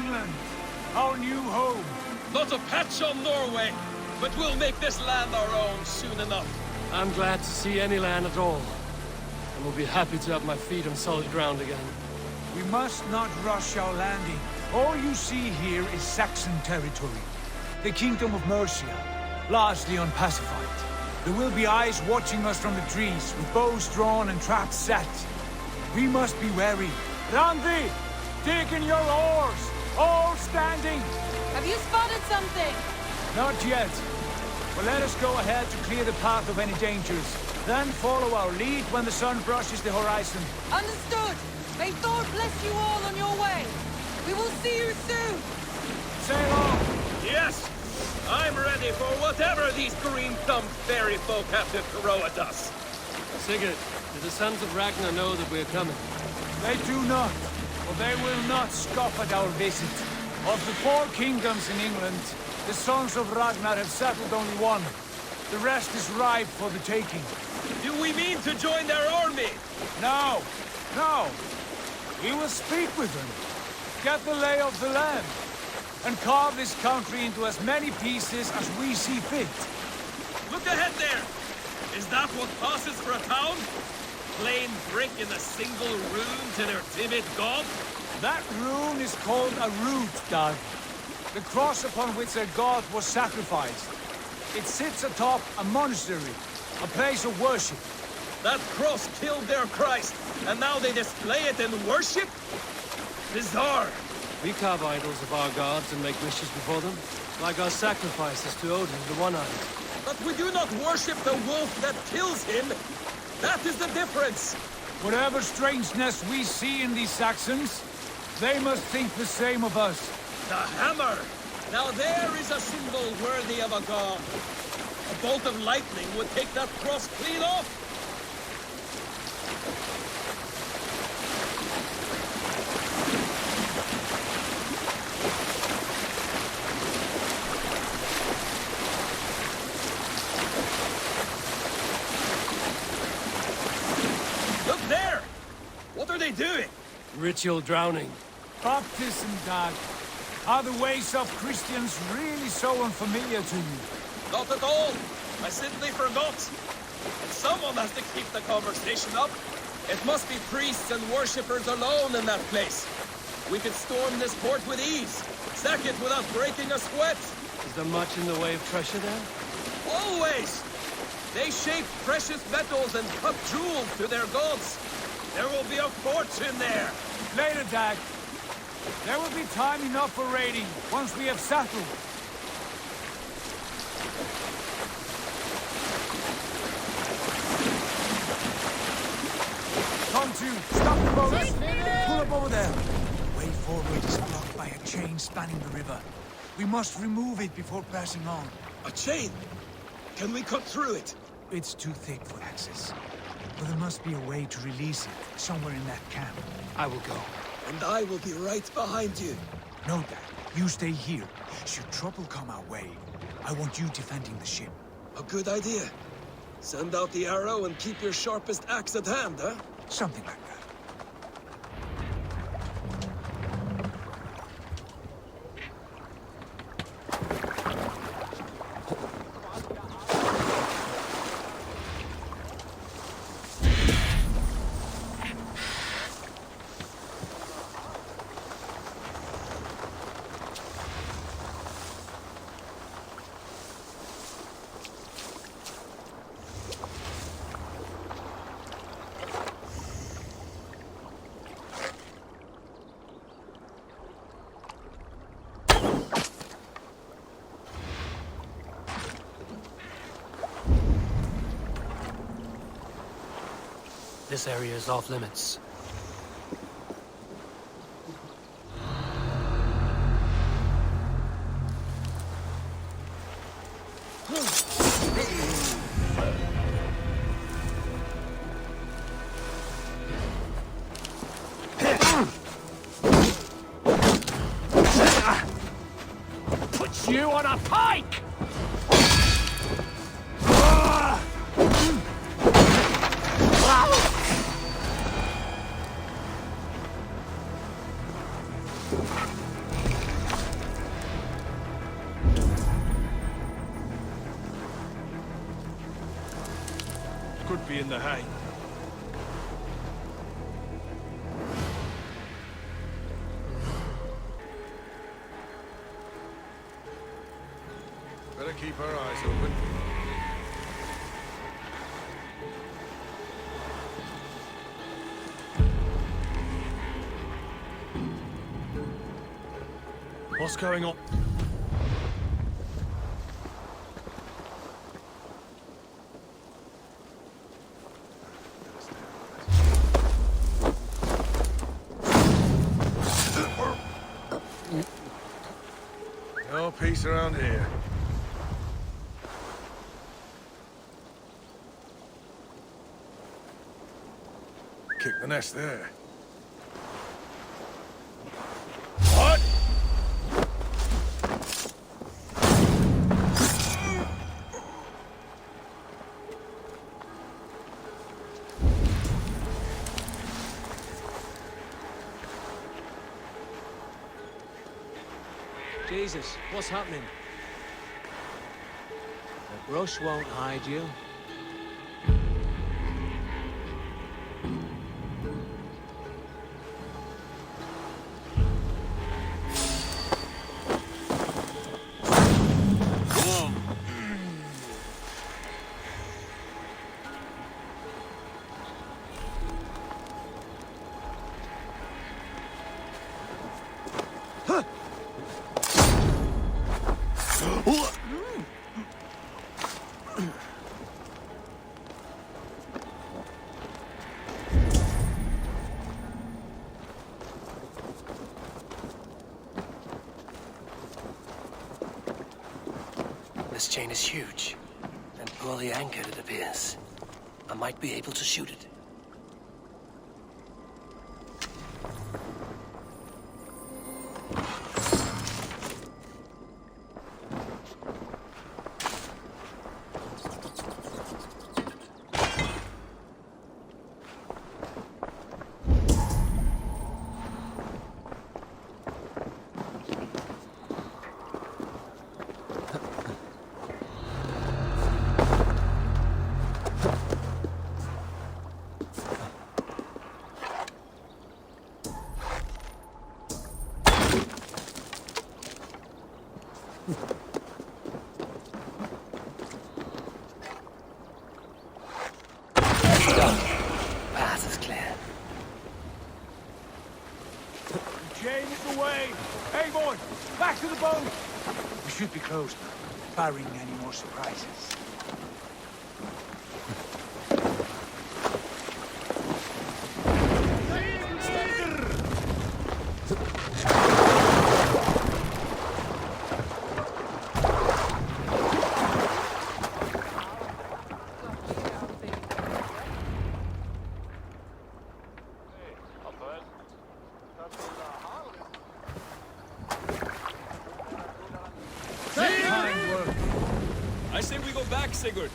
England, our new home. Not a patch on Norway, but we'll make this land our own soon enough. I'm glad to see any land at all, and will be happy to have my feet on solid ground again. We must not rush our landing. All you see here is Saxon territory. The kingdom of Mercia, largely unpacified. There will be eyes watching us from the trees, with bows drawn and traps set. We must be wary. Randvi! Dig in your oars! All standing! Have you spotted something? Not yet. But let us go ahead to clear the path of any dangers. Then follow our lead when the sun brushes the horizon. Understood! May Thor bless you all on your way! We will see you soon! Sail on! Yes! I'm ready for whatever these green-thumbed fairy folk have to throw at us. Sigurd, do the sons of Ragnar know that we're coming? They do not, but they will not scoff at our visit. Of the 4 kingdoms in England, the sons of Ragnar have settled only one. The rest is ripe for the taking. Do we mean to join their army? No, no. We will speak with them, get the lay of the land, and carve this country into as many pieces as we see fit. Look ahead there! Is that what passes for a town? Plain brick in a single room to their timid god? That rune is called a root, Dag. The cross upon which their god was sacrificed. It sits atop a monastery, a place of worship. That cross killed their Christ, and now they display it in worship? Bizarre. We carve idols of our gods and make wishes before them, like our sacrifices to Odin, the One-Eyed. But we do not worship the wolf that kills him. That is the difference. Whatever strangeness we see in these Saxons, they must think the same of us. The hammer! Now there is a symbol worthy of a god. A bolt of lightning would take that cross clean off. Look there! What are they doing? Ritual drowning. Baptism, Dag. Are the ways of Christians really so unfamiliar to you? Not at all. I simply forgot. And someone has to keep the conversation up. It must be priests and worshippers alone in that place. We could storm this port with ease. Sack it without breaking a sweat. Is there much in the way of treasure there? Always! They shape precious metals and cut jewels to their gods. There will be a fortune there. Later, Dag. There will be time enough for raiding, once we have settled. Come to, stop the boat! Pull up over there. The way forward is blocked by a chain spanning the river. We must remove it before passing on. A chain? Can we cut through it? It's too thick for access. But there must be a way to release it, somewhere in that camp. I will go. And I will be right behind you. No, Dad. You stay here. Should trouble come our way, I want you defending the ship. A good idea. Send out the arrow and keep your sharpest axe at hand, huh? Something like that. This area is off limits. Put you on a pike! should be in the hay. Better keep our eyes open. What's going on? No peace around here. Kick the nest there. What? Jesus, what's happening? The brush won't hide you. This chain is huge, and poorly anchored, it appears. I might be able to shoot it. Path is clear. The chain is away! Eivor, back to the boat! We should be close now, barring any more surprises. I say we go back, Sigurd.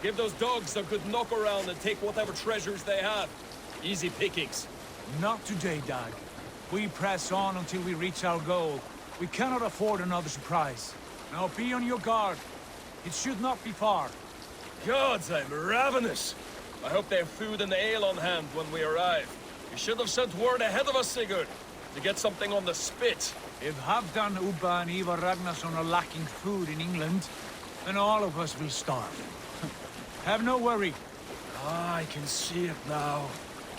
Give those dogs a good knock around and take whatever treasures they have. Easy pickings. Not today, Dag. We press on until we reach our goal. We cannot afford another surprise. Now be on your guard. It should not be far. Gods, I'm ravenous. I hope they have food and ale on hand when we arrive. You should have sent word ahead of us, Sigurd, to get something on the spit. If Halfdan, Ubba and Ivar Ragnarsson are lacking food in England, then all of us will starve. Have no worry. Ah, I can see it now.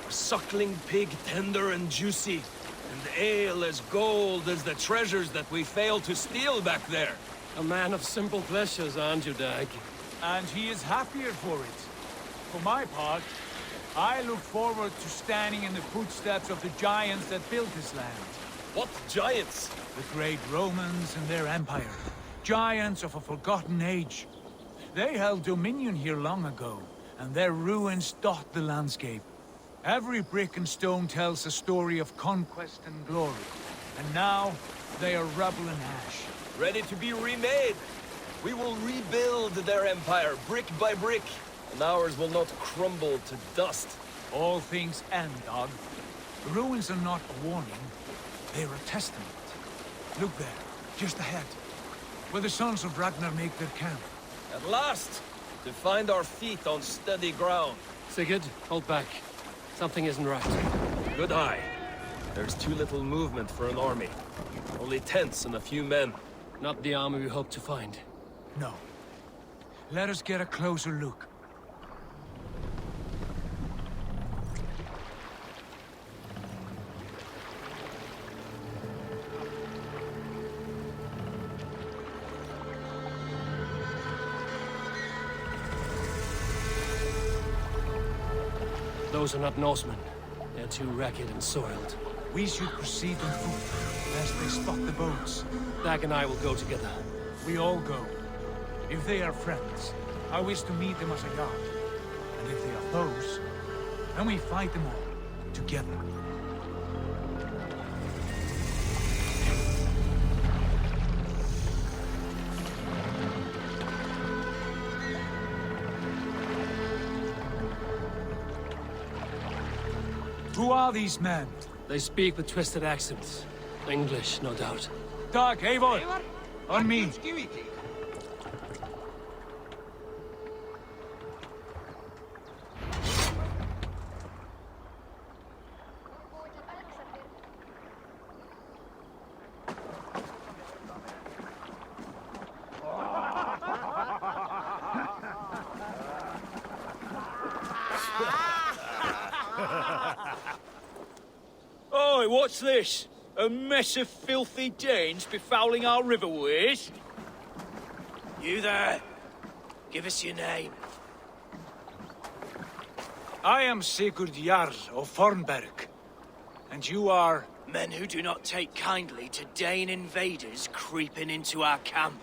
A suckling pig, tender and juicy, and ale as gold as the treasures that we failed to steal back there. A man of simple pleasures, aren't you, Dag? And he is happier for it. For my part, I look forward to standing in the footsteps of the giants that built this land. What giants? The great Romans and their empire. Giants of a forgotten age. They held dominion here long ago, and their ruins dot the landscape. Every brick and stone tells a story of conquest and glory. And now, they are rubble and ash. Ready to be remade. We will rebuild their empire, brick by brick, and ours will not crumble to dust. All things end, Dog. The ruins are not a warning, they are a testament. Look there, just ahead, where the sons of Ragnar make their camp. At last! To find our feet on steady ground. Sigurd, hold back. Something isn't right. Good eye. There's too little movement for an army. Only tents and a few men. Not the army we hoped to find. No. Let us get a closer look. Those are not Norsemen. They're too ragged and soiled. We should proceed on foot, lest they spot the boats. Dag and I will go together. We all go. If they are friends, I wish to meet them as a guard. And if they are foes, then we fight them all, together. Who are these men? They speak with twisted accents. English, no doubt. Dag, Eivor! On me! Oi, what's this? A mess of filthy Danes befouling our riverways? You there? Give us your name. I am Sigurd Jarl of Fornberg. And you are... Men who do not take kindly to Dane invaders creeping into our camp.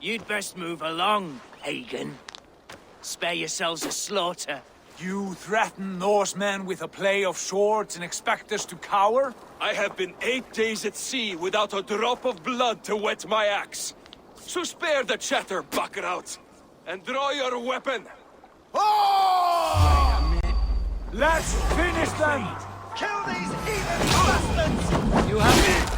You'd best move along, Hagen. Spare yourselves a slaughter. You threaten Norsemen with a play of swords and expect us to cower? I have been 8 days at sea without a drop of blood to wet my axe. So spare the chatter, buckerouts, and draw your weapon. Let's finish them! Kill these heathen bastards! You have me!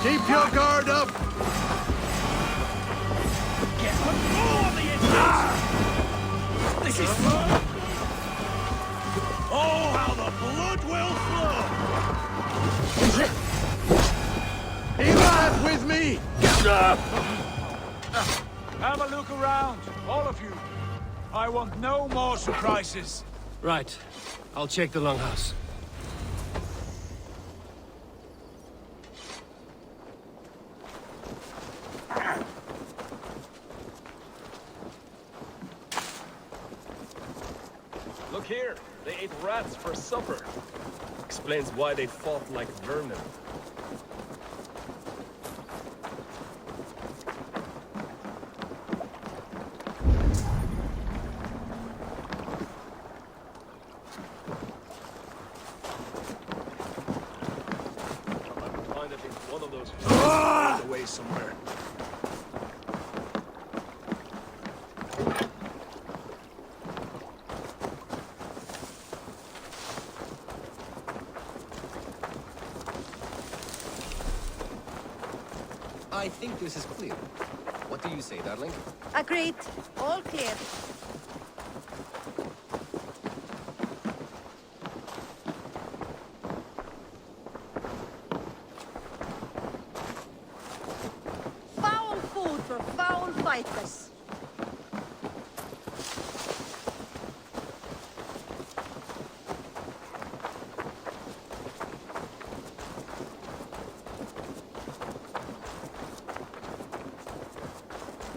Keep your guard up! Get control of the engines! This is... Oh, how the blood will flow! Eivor, with me! Have a look around, all of you. I want no more surprises. Right. I'll check the longhouse. Look here, they ate rats for supper. Explains why they fought like vermin. Find it in one of those away somewhere. I think this is clear. What do you say, darling? Agreed. All clear. Foul food for foul fighters.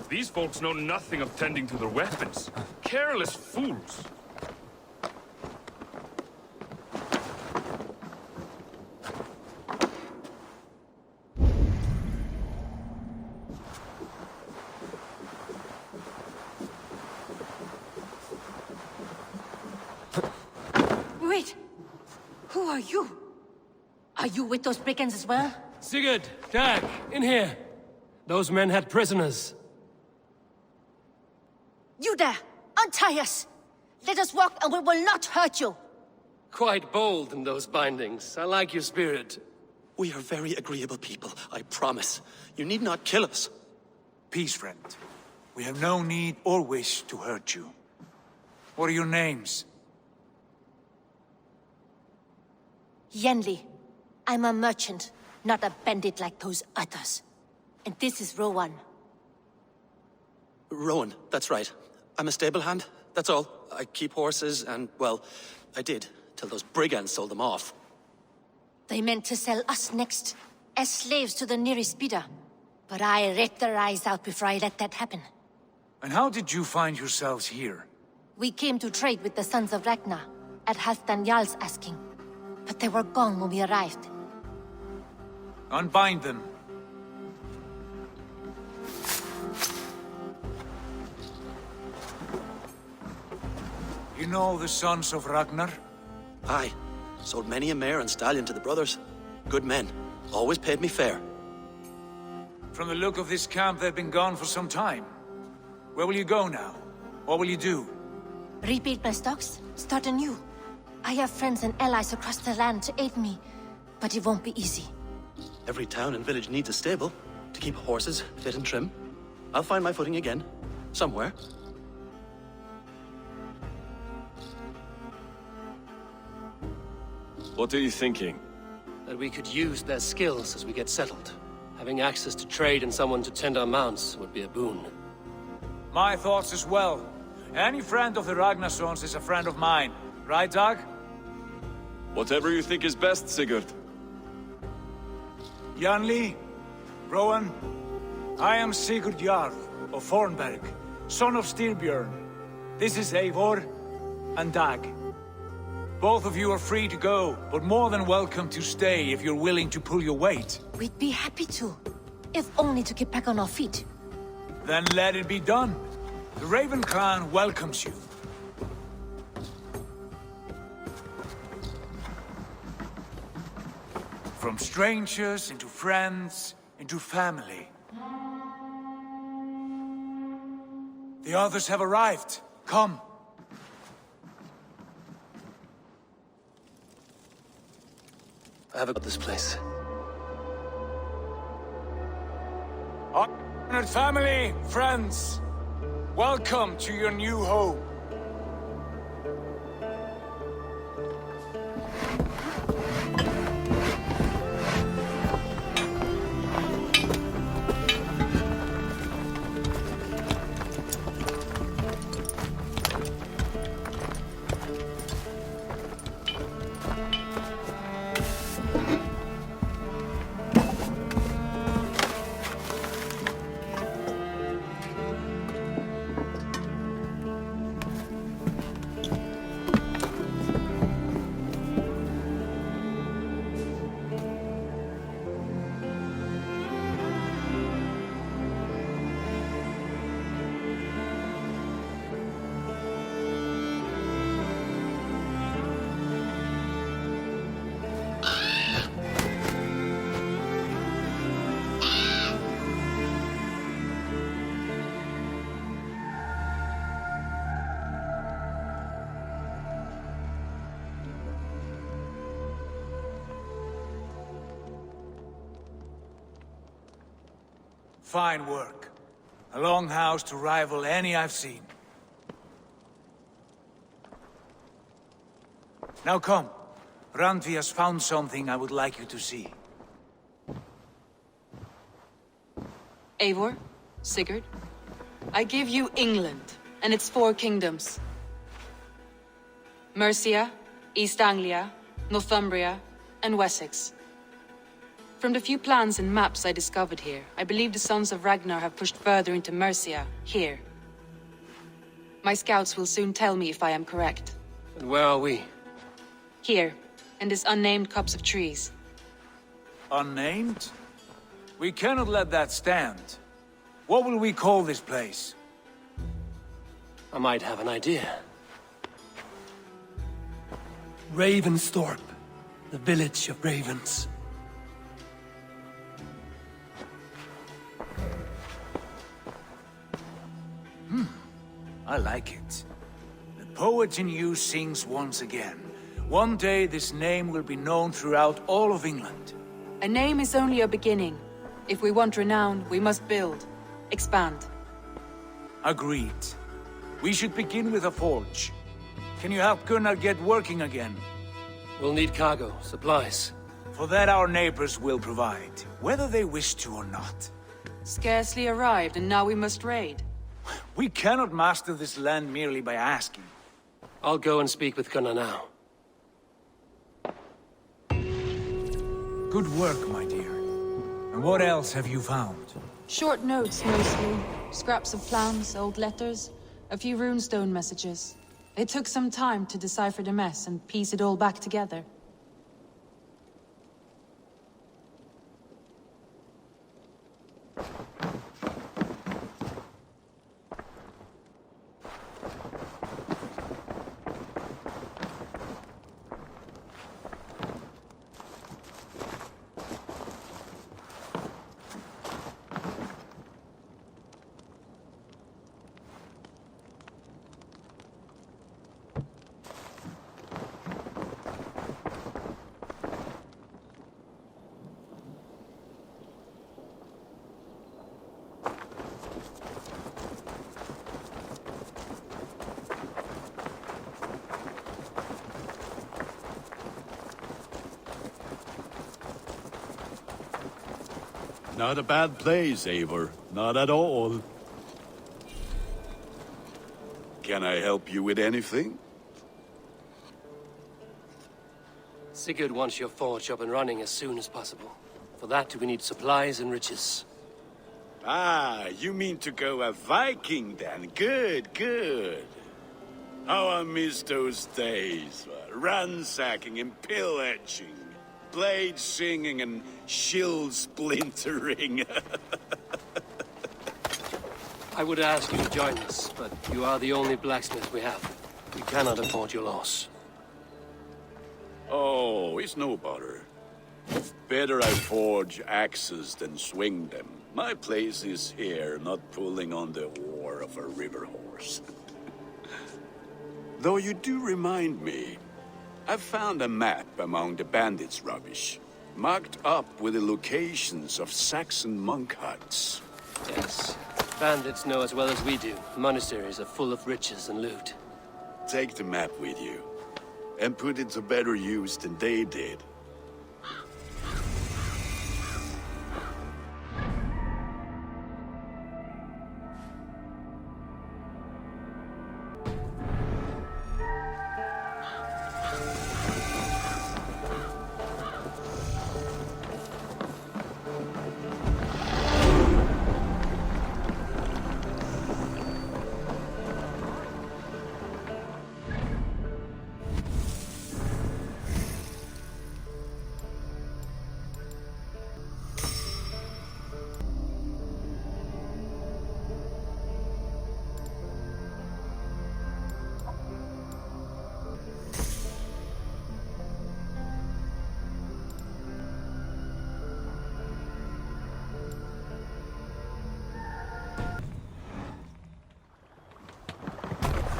These folks know nothing of tending to their weapons. Careless fools. Wait! Who are you? Are you with those brigands as well? Sigurd, Dag, in here. Those men had prisoners. You there! Untie us! Let us walk and we will not hurt you! Quite bold in those bindings. I like your spirit. We are very agreeable people, I promise. You need not kill us. Peace, friend. We have no need or wish to hurt you. What are your names? Yenli. I'm a merchant, not a bandit like those others. And this is Rowan. Rowan, that's right. I'm a stable hand, that's all. I keep horses and, well, I did, till those brigands sold them off. They meant to sell us next, as slaves to the nearest bidder. But I ripped their eyes out before I let that happen. And how did you find yourselves here? We came to trade with the Sons of Ragnar, at Halfdan Jarl's asking. But they were gone when we arrived. Unbind them. You know the Sons of Ragnar? Aye. Sold many a mare and stallion to the brothers. Good men. Always paid me fair. From the look of this camp, they've been gone for some time. Where will you go now? What will you do? Rebuild my stocks, start anew. I have friends and allies across the land to aid me, but it won't be easy. Every town and village needs a stable to keep horses fit and trim. I'll find my footing again. Somewhere. What are you thinking? That we could use their skills as we get settled. Having access to trade and someone to tend our mounts would be a boon. My thoughts as well. Any friend of the Ragnarsons is a friend of mine. Right, Dag? Whatever you think is best, Sigurd. Janli, Rowan, I am Sigurd Jarl of Fornberg, son of Styrbjörn. This is Eivor and Dag. Both of you are free to go, but more than welcome to stay if you're willing to pull your weight. We'd be happy to, if only to get back on our feet. Then let it be done. The Raven clan welcomes you. From strangers into friends, into family. The others have arrived. Come. I have about this place. Honored family, friends, welcome to your new home. Fine work. A longhouse to rival any I've seen. Now come. Randvi has found something I would like you to see. Eivor, Sigurd, I give you England and its 4 kingdoms. Mercia, East Anglia, Northumbria, and Wessex. From the few plans and maps I discovered here, I believe the Sons of Ragnar have pushed further into Mercia, here. My scouts will soon tell me if I am correct. And where are we? Here, in this unnamed copse of trees. Unnamed? We cannot let that stand. What will we call this place? I might have an idea. Ravensthorpe, the village of ravens. I like it. The poet in you sings once again. One day this name will be known throughout all of England. A name is only a beginning. If we want renown, we must build, expand. Agreed. We should begin with a forge. Can you help Gunnar get working again? We'll need cargo, supplies. For that our neighbors will provide, whether they wish to or not. Scarcely arrived, and now we must raid. We cannot master this land merely by asking. I'll go and speak with Gunnar now. Good work, my dear. And what else have you found? Short notes, mostly. Scraps of plans, old letters, a few runestone messages. It took some time to decipher the mess and piece it all back together. Not a bad place, Eivor. Not at all. Can I help you with anything? Sigurd wants your forge up and running as soon as possible. For that, we need supplies and riches. Ah, you mean to go a Viking then? Good, good. How I miss those days. Ransacking and pillaging. Blade singing and shield splintering. I would ask you to join us, but you are the only blacksmith we have. We cannot afford your loss. Oh, it's no bother. Better I forge axes than swing them. My place is here, not pulling on the oar of a river horse. Though you do remind me, I found a map among the bandits' rubbish, marked up with the locations of Saxon monk huts. Yes. Bandits know as well as we do. Monasteries are full of riches and loot. Take the map with you, and put it to better use than they did.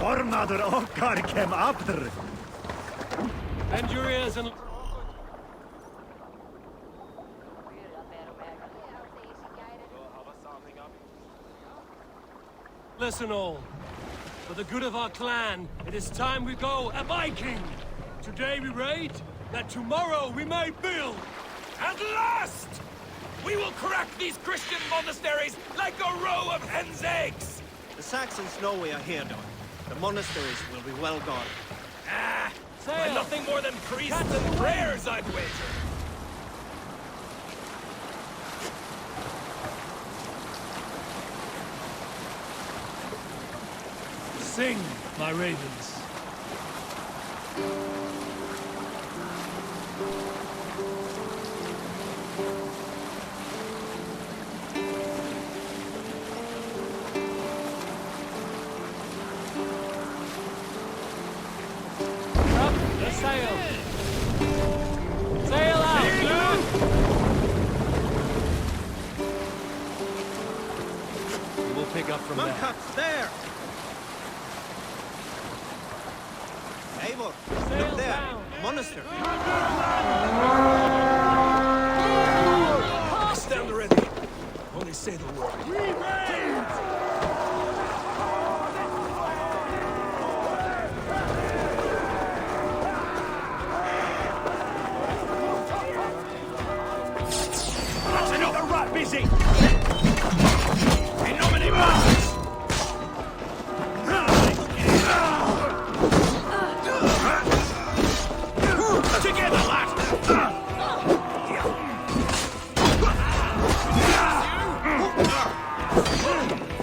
Formadur okkar kem aftur. Bend your ears and... brothers and all. For the good of our clan, it is time we go a Viking! Today we raid, that tomorrow we may build! At last! We will crack these Christian monasteries like a row of hen's eggs! The Saxons know we are here, though. The monasteries will be well guarded. Ah! By nothing more than priests and prayers, I'd wager! Sing, my ravens. Up the sail! Sail out! We'll pick up from there. Monk there! Eivor, look there! Monastery! Stand ready. Only say the word. We raid! That's another rat busy! In nomine Mars! Together, lads!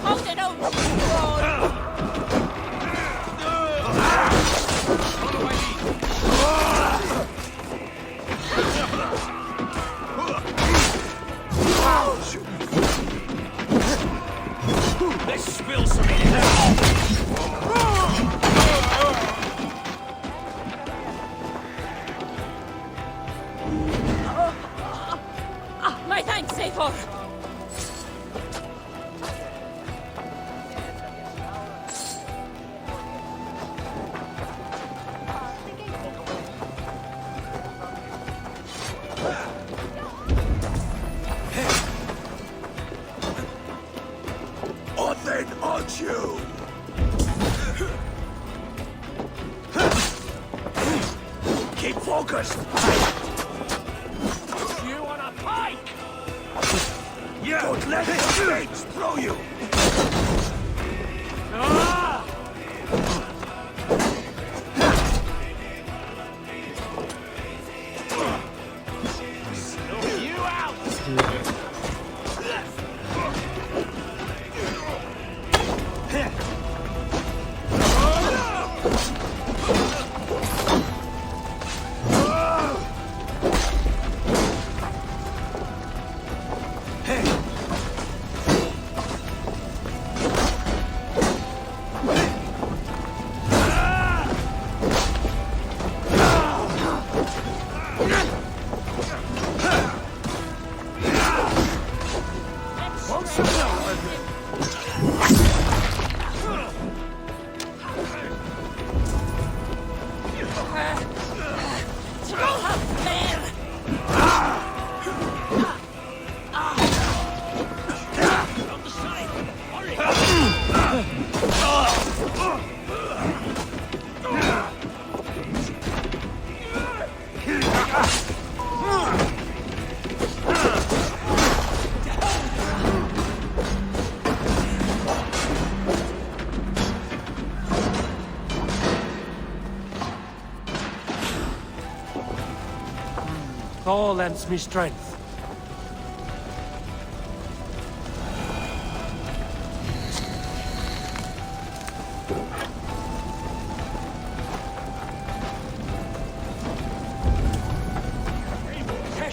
Hold it out! Let's spill some in it! My thanks, Eivor! Then on you! Keep focused! You on a pike! Yeah. Don't let the mates throw you! Ah! Snuff you out! Thor lends me strength.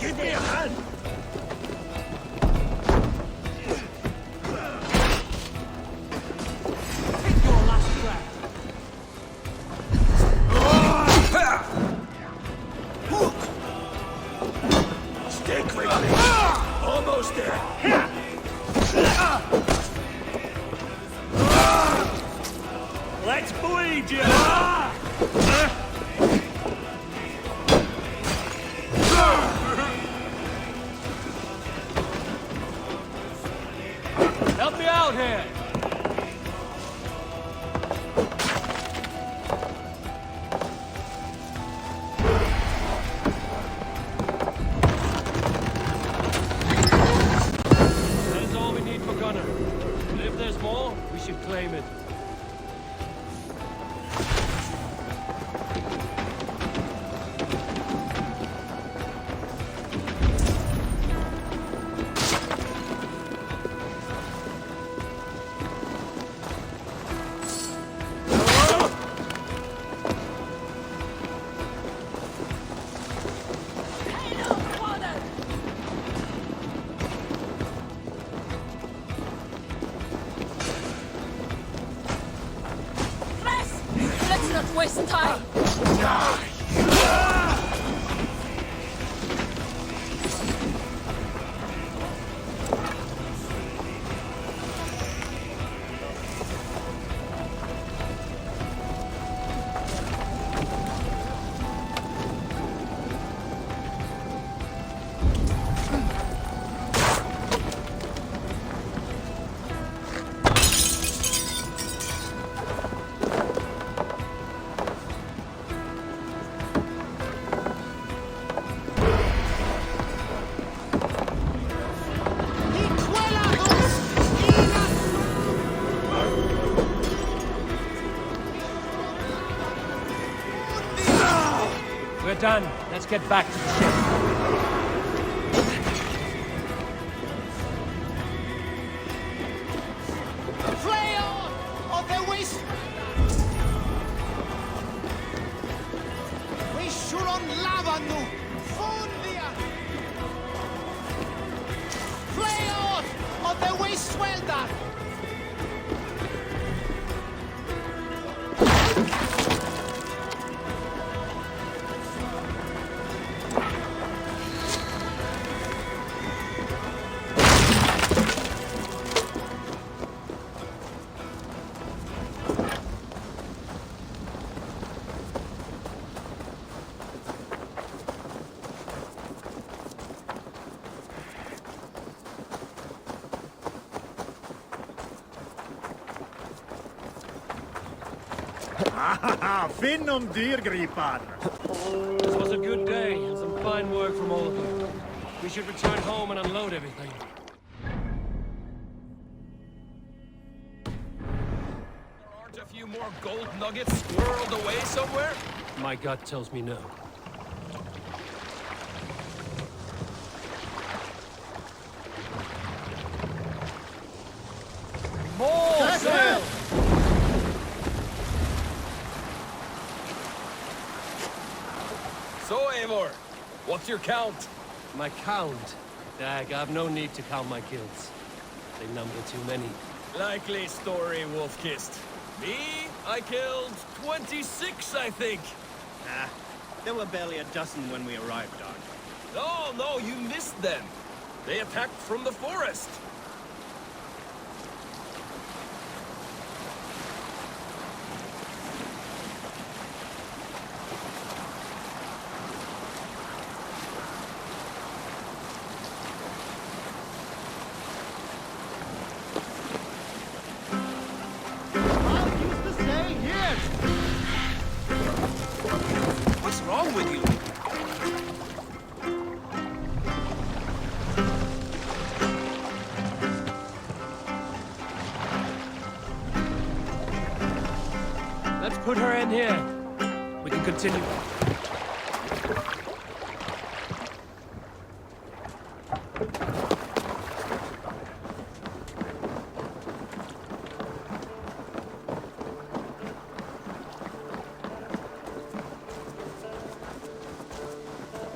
Give me a hand! Take your last breath. Stay quickly! Almost there! Let's bleed you! Help me out here! claim it. Let's not waste time! We're done. Let's get back to the ship. Flail of the West! We should on lava nu! Fundia! Flail of the West Welder! Finnum dyrgripan! This was a good day, and some fine work from all of you. We should return home and unload everything. There aren't a few more gold nuggets squirreled away somewhere? My gut tells me no. More sail! So, Eivor, what's your count? My count? Dag, I've no need to count my kills. They number too many. Likely story, Wolf-Kissed. Me, I killed 26, I think. Ah, there were barely a dozen when we arrived, Dog. No, you missed them. They attacked from the forest. What's wrong with you? Let's put her in here. We can continue.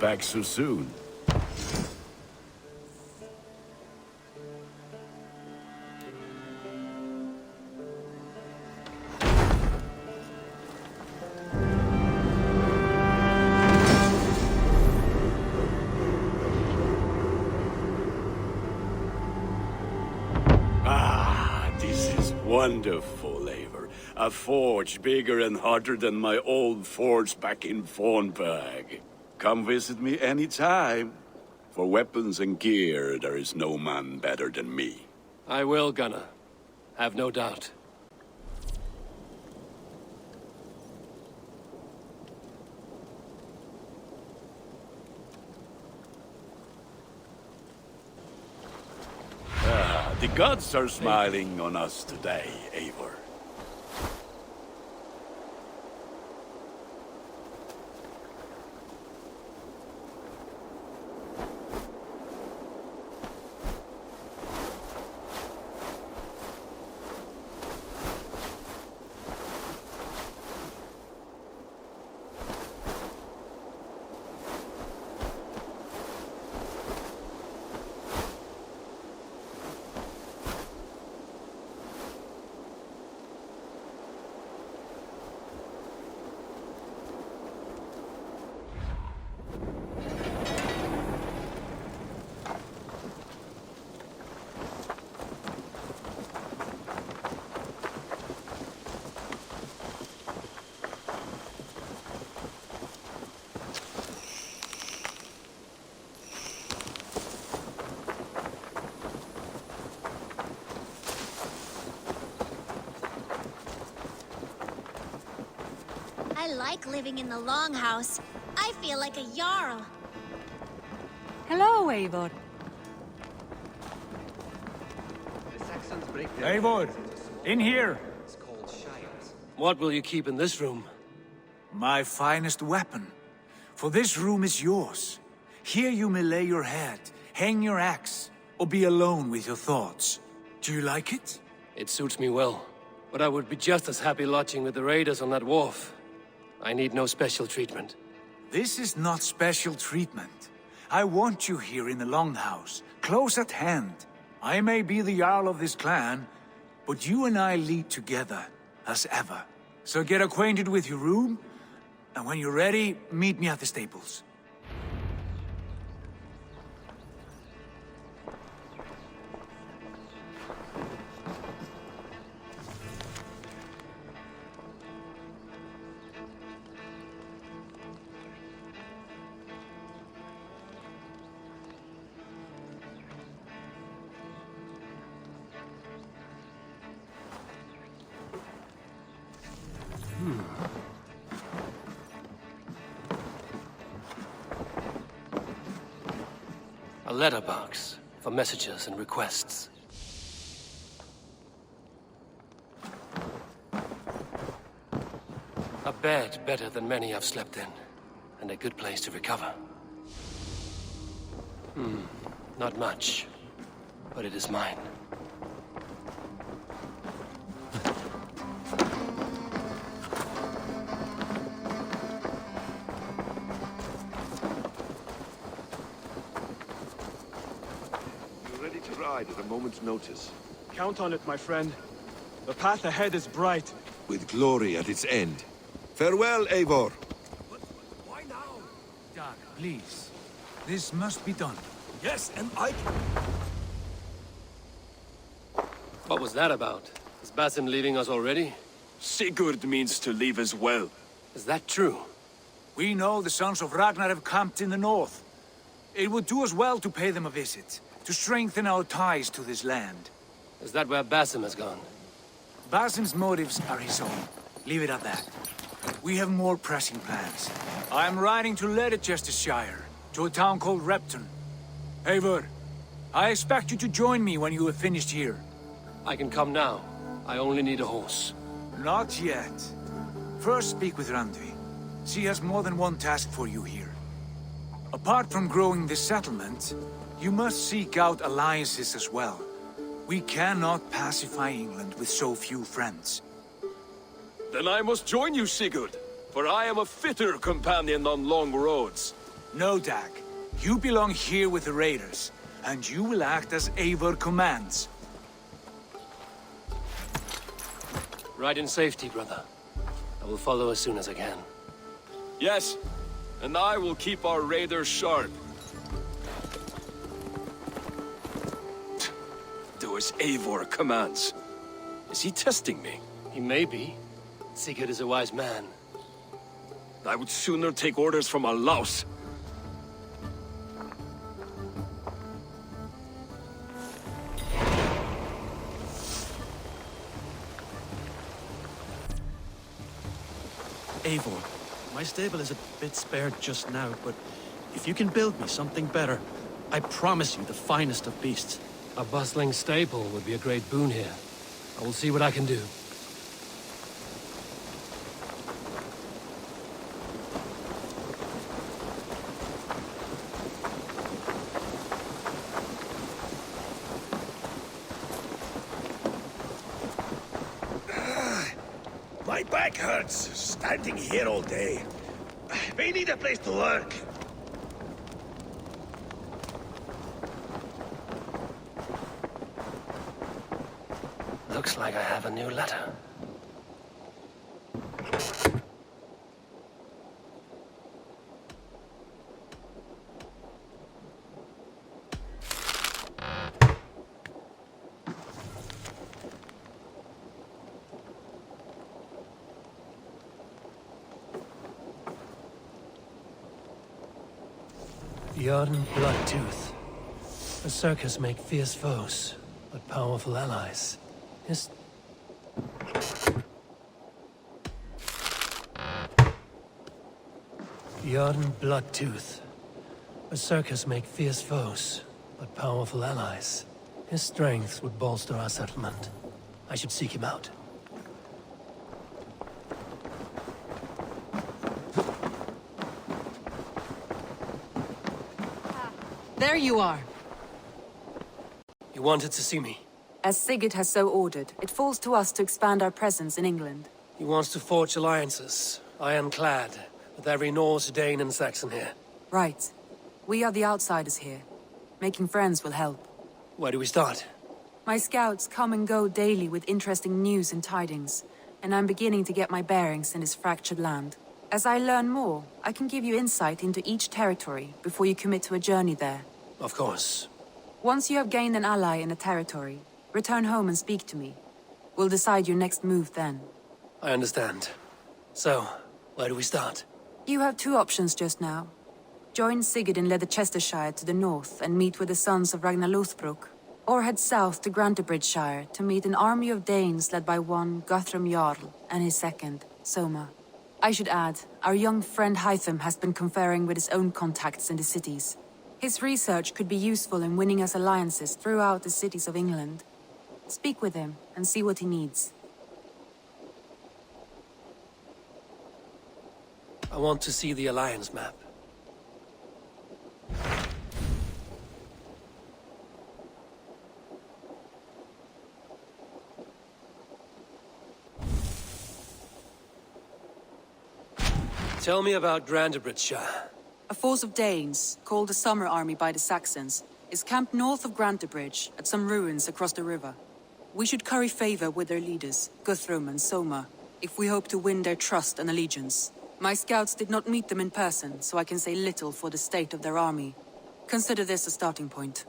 Back so soon. This is wonderful, Eivor. A forge bigger and hotter than my old forge back in Fornburg. Come visit me anytime. For weapons and gear, there is no man better than me. I will, Gunnar. Have no doubt. The gods are smiling on us today, Eivor. I like living in the longhouse. I feel like a jarl. Hello, Eivor. Eivor, in here. What will you keep in this room? My finest weapon. For this room is yours. Here you may lay your head, hang your axe, or be alone with your thoughts. Do you like it? It suits me well. But I would be just as happy lodging with the raiders on that wharf. I need no special treatment. This is not special treatment. I want you here in the Longhouse, close at hand. I may be the Jarl of this clan, but you and I lead together, as ever. So get acquainted with your room, and when you're ready, meet me at the stables. A letterbox for messages and requests. A bed better than many I've slept in, and a good place to recover. Not much, but it is mine. At a moment's notice. Count on it, my friend. The path ahead is bright. With glory at its end. Farewell, Eivor. Why now? Dag, please. This must be done. Yes, and I... What was that about? Is Basim leaving us already? Sigurd means to leave as well. Is that true? We know the sons of Ragnar have camped in the north. It would do us well to pay them a visit, to strengthen our ties to this land. Is that where Basim has gone? Basim's motives are his own. Leave it at that. We have more pressing plans. I am riding to Leicestershire, to a town called Repton. Eivor, I expect you to join me when you have finished here. I can come now. I only need a horse. Not yet. First speak with Randvi. She has more than one task for you here. Apart from growing this settlement, you must seek out alliances as well. We cannot pacify England with so few friends. Then I must join you, Sigurd, for I am a fitter companion on long roads. No, Dag. You belong here with the raiders, and you will act as Eivor commands. Ride in safety, brother. I will follow as soon as I can. Yes, and I will keep our raiders sharp. Do as Eivor commands. Is he testing me? He may be. Sigurd is a wise man. I would sooner take orders from a louse. Eivor, my stable is a bit spared just now, but if you can build me something better, I promise you the finest of beasts. A bustling staple would be a great boon here. I will see what I can do. My back hurts, standing here all day. We need a place to work. Looks like I have a new letter. Jordan Bloodtooth. A circus make fierce foes, but powerful allies. His... Jordan Bloodtooth. A circus make fierce foes, but powerful allies. His strength would bolster our settlement. I should seek him out. There you are. You wanted to see me? As Sigurd has so ordered, it falls to us to expand our presence in England. He wants to forge alliances, ironclad, with every Norse, Dane, and Saxon here. Right. We are the outsiders here. Making friends will help. Where do we start? My scouts come and go daily with interesting news and tidings, and I'm beginning to get my bearings in this fractured land. As I learn more, I can give you insight into each territory before you commit to a journey there. Of course. Once you have gained an ally in a territory, return home and speak to me. We'll decide your next move then. I understand. So, where do we start? You have two options just now. Join Sigurd in Leicestershire to the north and meet with the sons of Ragnar Lothbrok, or head south to Grantebridgeshire to meet an army of Danes led by one Guthrum Jarl and his second, Soma. I should add, our young friend Hytham has been conferring with his own contacts in the cities. His research could be useful in winning us alliances throughout the cities of England. Speak with him and see what he needs. I want to see the alliance map. Tell me about Grantebridgeshire. A force of Danes, called the Summer Army by the Saxons, is camped north of Grantebridge at some ruins across the river. We should curry favor with their leaders, Guthrum and Soma, if we hope to win their trust and allegiance. My scouts did not meet them in person, so I can say little for the state of their army. Consider this a starting point.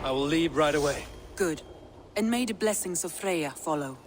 I will leave right away. Good. And may the blessings of Freya follow.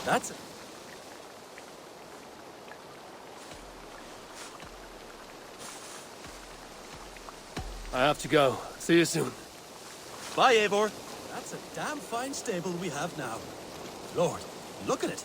That's it. I have to go. See you soon. Bye, Eivor. That's a damn fine stable we have now. Lord, look at it.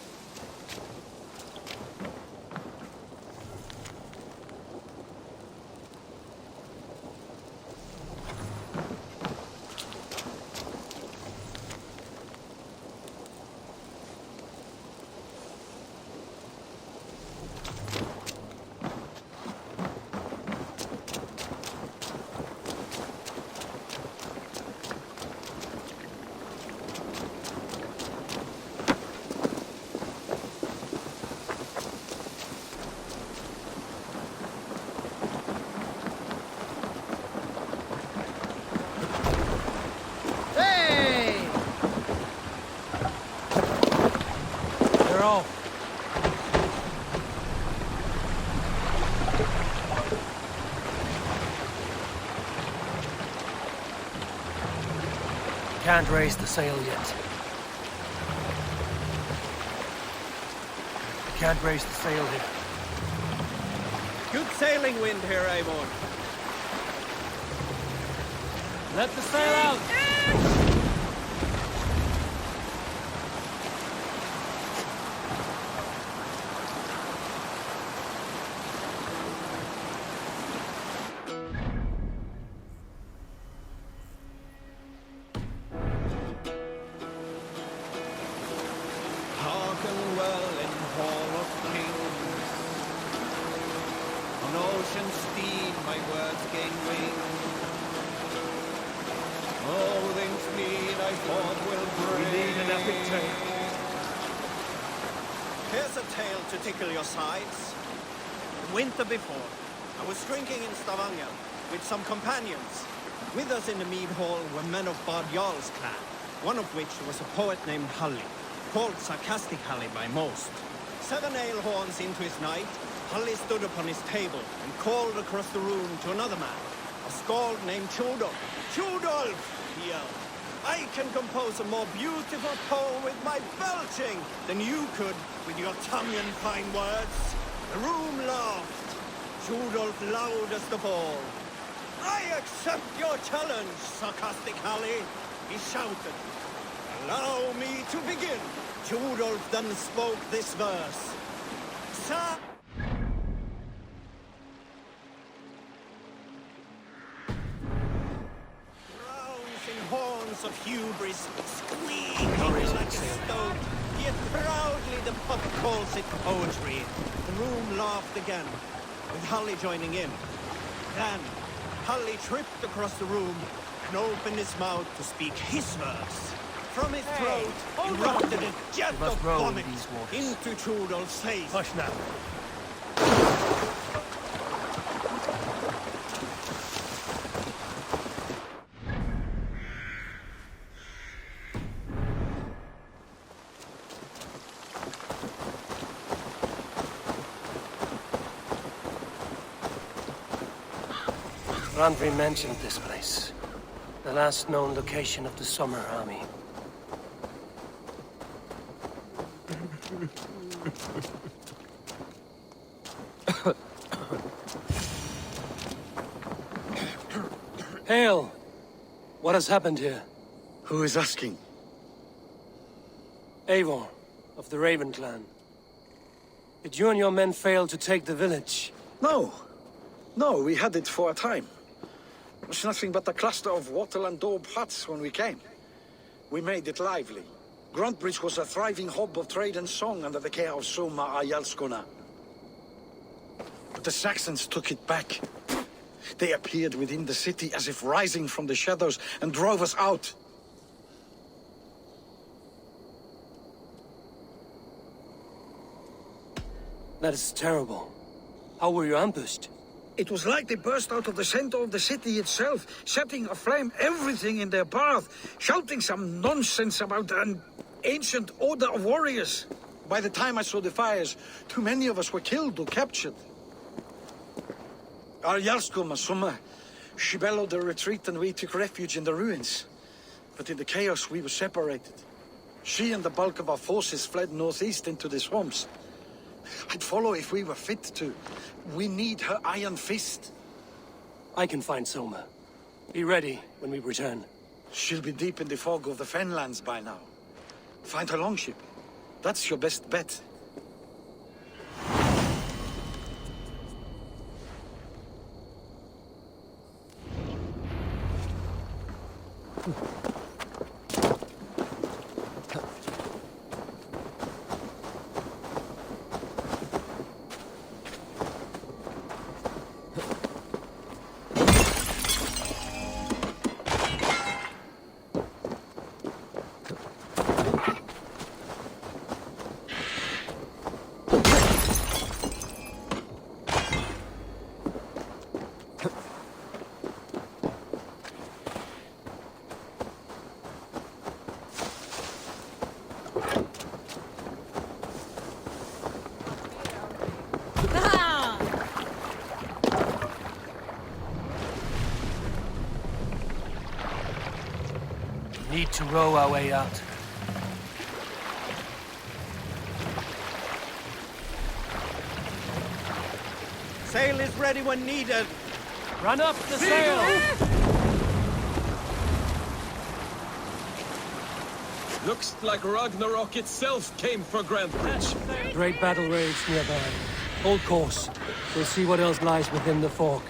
Can't raise the sail yet. Can't raise the sail here. Good sailing wind here, Eivor. Let the sail out! Here's a tale to tickle your sides. The winter before, I was drinking in Stavanger with some companions. With us in the mead hall were men of Bard Jarl's clan, one of which was a poet named Halli, called Sarcastic Halli by most. 7 ale horns into his night, Halli stood upon his table and called across the room to another man, a skald named Tjodolf. Tjodolf, he yelled. I can compose a more beautiful poem with my belching than you could with your tongue and fine words. The room laughed. Tjodolf loudest of all. I accept your challenge, Sarcastic Halli, he shouted. Allow me to begin. Tjodolf then spoke this verse. Horns of hubris, squeaking like a stone, yet proudly the pup calls it poetry. The room laughed again, with Halli joining in. Then, Halli tripped across the room and opened his mouth to speak his verse. From his throat erupted a jet of vomit into Tjodolf's face. Hush now. Randvi mentioned this place. The last known location of the Summer Army. Hail! What has happened here? Who is asking? Eivor, of the Raven clan. Did you and your men fail to take the village? No. No, we had it for a time. It was nothing but a cluster of wattle and daub huts when we came. We made it lively. Gruntbridge was a thriving hub of trade and song under the care of Soma Ayalskona. But the Saxons took it back. They appeared within the city as if rising from the shadows and drove us out. That is terrible. How were you ambushed? It was like they burst out of the center of the city itself, setting aflame everything in their path, shouting some nonsense about an ancient order of warriors. By the time I saw the fires, too many of us were killed or captured. Our Jarlskoma, Summa, she bellowed a retreat and we took refuge in the ruins. But in the chaos we were separated. She and the bulk of our forces fled northeast into the swamps. I'd follow if we were fit to. We need her iron fist. I can find Soma. Be ready when we return. She'll be deep in the fog of the Fenlands by now. Find her longship. That's your best bet. Need to row our way out. Sail is ready when needed. Run up the sail! Looks like Ragnarok itself came for Grand Bridge. Great battle rage nearby. Hold course. We'll see what else lies within the fog.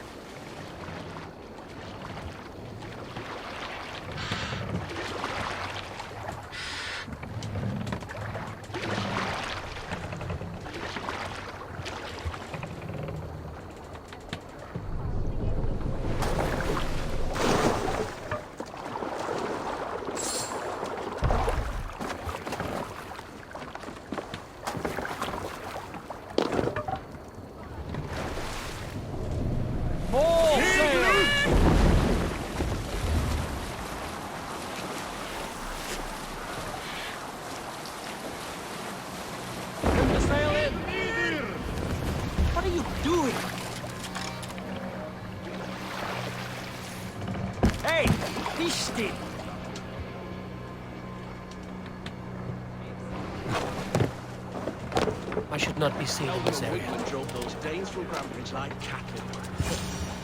I should not be seen in this area. Wickman drove those Danes from Grandbridge like cattle.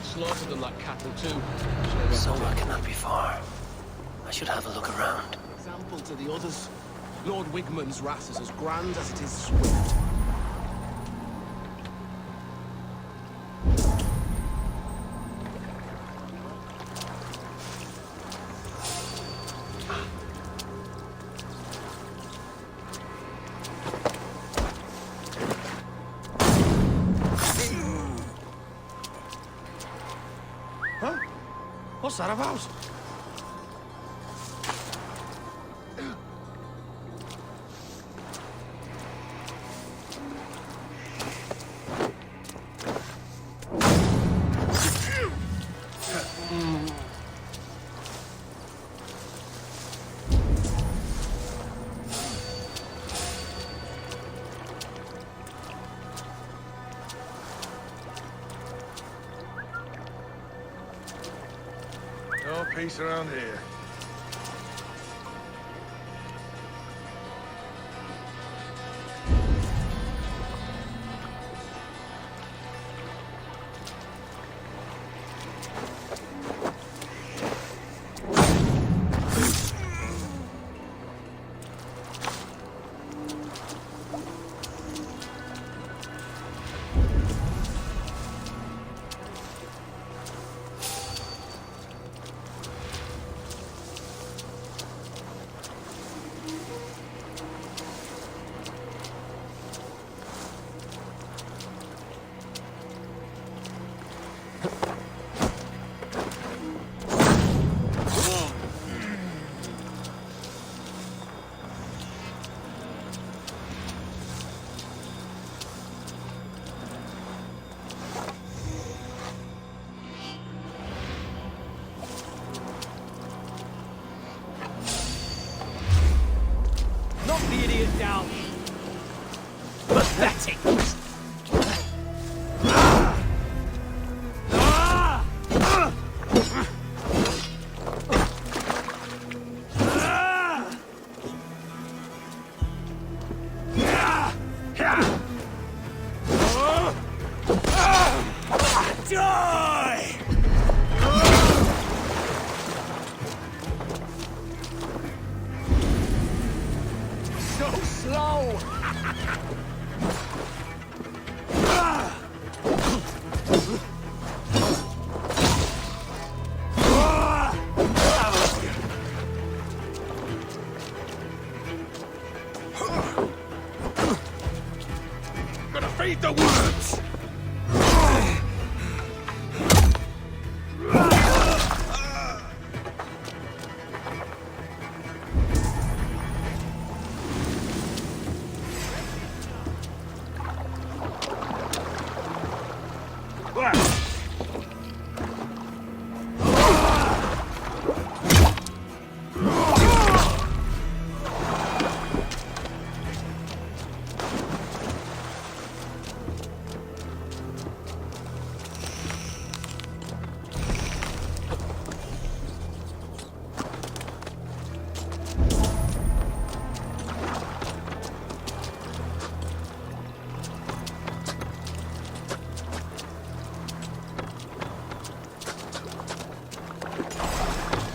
Slaughtered them like cattle too. Somewhere cannot be far. I should have a look around. Example to the others. Lord Wigman's wrath is as grand as it is swift. What's that about? No peace around here.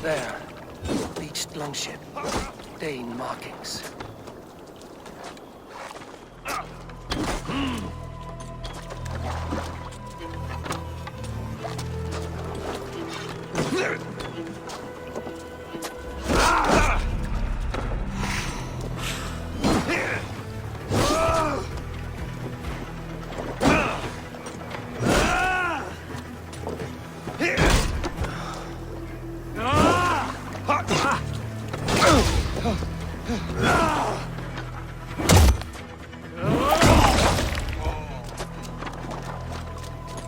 There. Beached longship. Dane markings.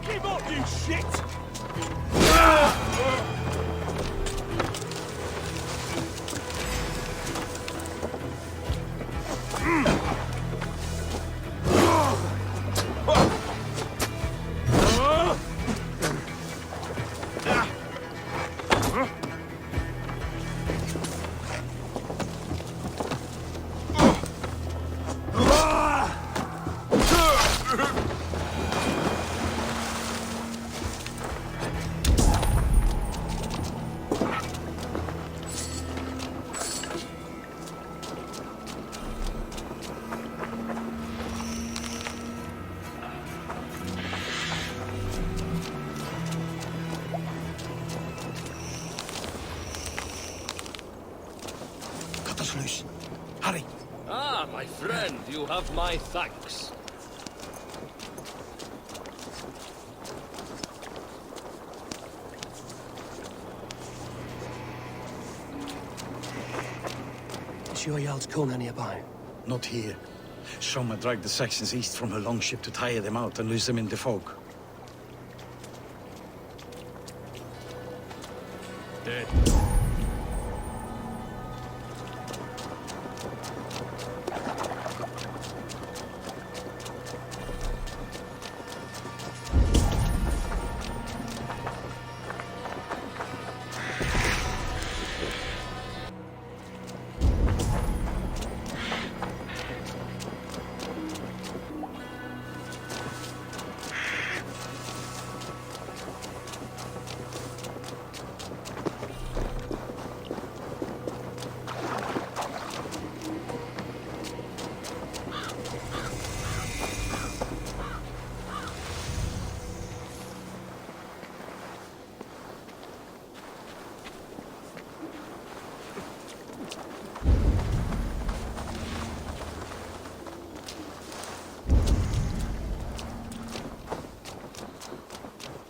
Give up, you shit! Cut us loose. Hurry. Ah, my friend, you have my thanks. Is your Jarl's corner nearby? Not here. Soma dragged the Saxons east from her longship to tire them out and lose them in the fog. Dead.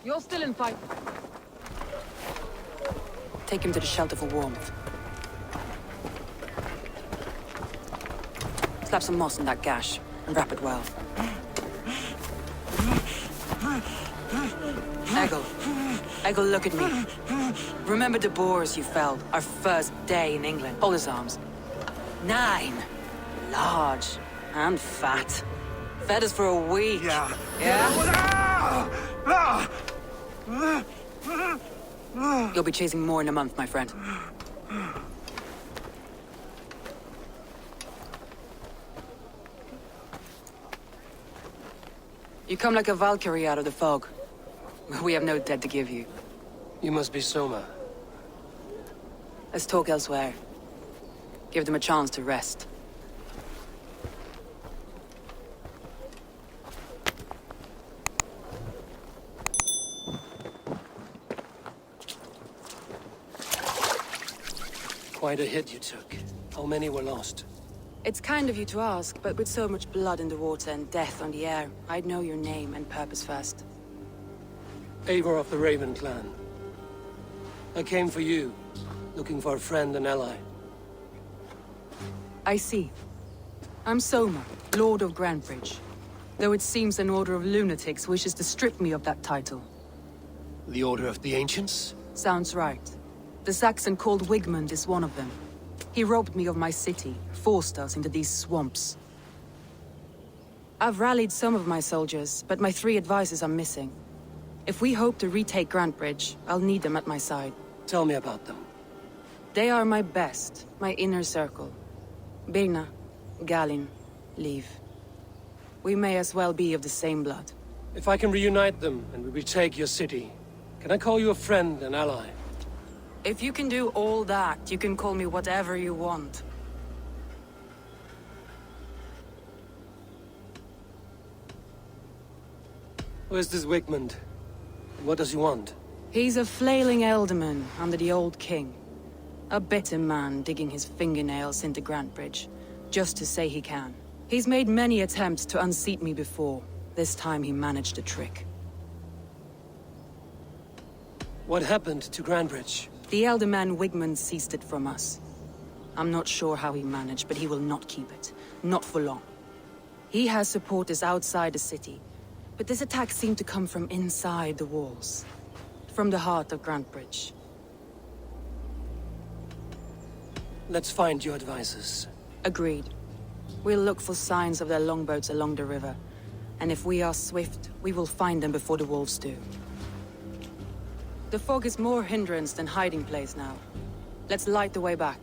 You're still in fight. Take him to the shelter for warmth. Slap some moss in that gash, and wrap it well. Eggle, look at me. Remember the boars you felled, our first day in England? Hold his arms. 9. Large. And fat. Fed us for a week. Yeah? You'll be chasing more in a month, my friend. You come like a Valkyrie out of the fog. We have no dead to give you. You must be Soma. Let's talk elsewhere. Give them a chance to rest. Quite a hit you took. How many were lost? It's kind of you to ask, but with so much blood in the water and death on the air, I'd know your name and purpose first. Eivor of the Raven clan. I came for you, looking for a friend and ally. I see. I'm Soma, Lord of Grantebridge. Though it seems an order of lunatics wishes to strip me of that title. The Order of the Ancients? Sounds right. The Saxon called Wigmund is one of them. He robbed me of my city, forced us into these swamps. I've rallied some of my soldiers, but my 3 advisors are missing. If we hope to retake Grantebridge, I'll need them at my side. Tell me about them. They are my best, my inner circle. Birna, Galin, Liv. We may as well be of the same blood. If I can reunite them and we retake your city, can I call you a friend and ally? If you can do all that, you can call me whatever you want. Where's this Wigmund? What does he want? He's a flailing elderman under the old king. A bitter man digging his fingernails into Grantbridge, just to say he can. He's made many attempts to unseat me before. This time he managed the trick. What happened to Grantbridge? The elderman Wigmund seized it from us. I'm not sure how he managed, but he will not keep it. Not for long. He has supporters outside the city, but this attack seemed to come from inside the walls. From the heart of Grantbridge. Let's find your advisors. Agreed. We'll look for signs of their longboats along the river. And if we are swift, we will find them before the wolves do. The fog is more hindrance than hiding place now. Let's light the way back.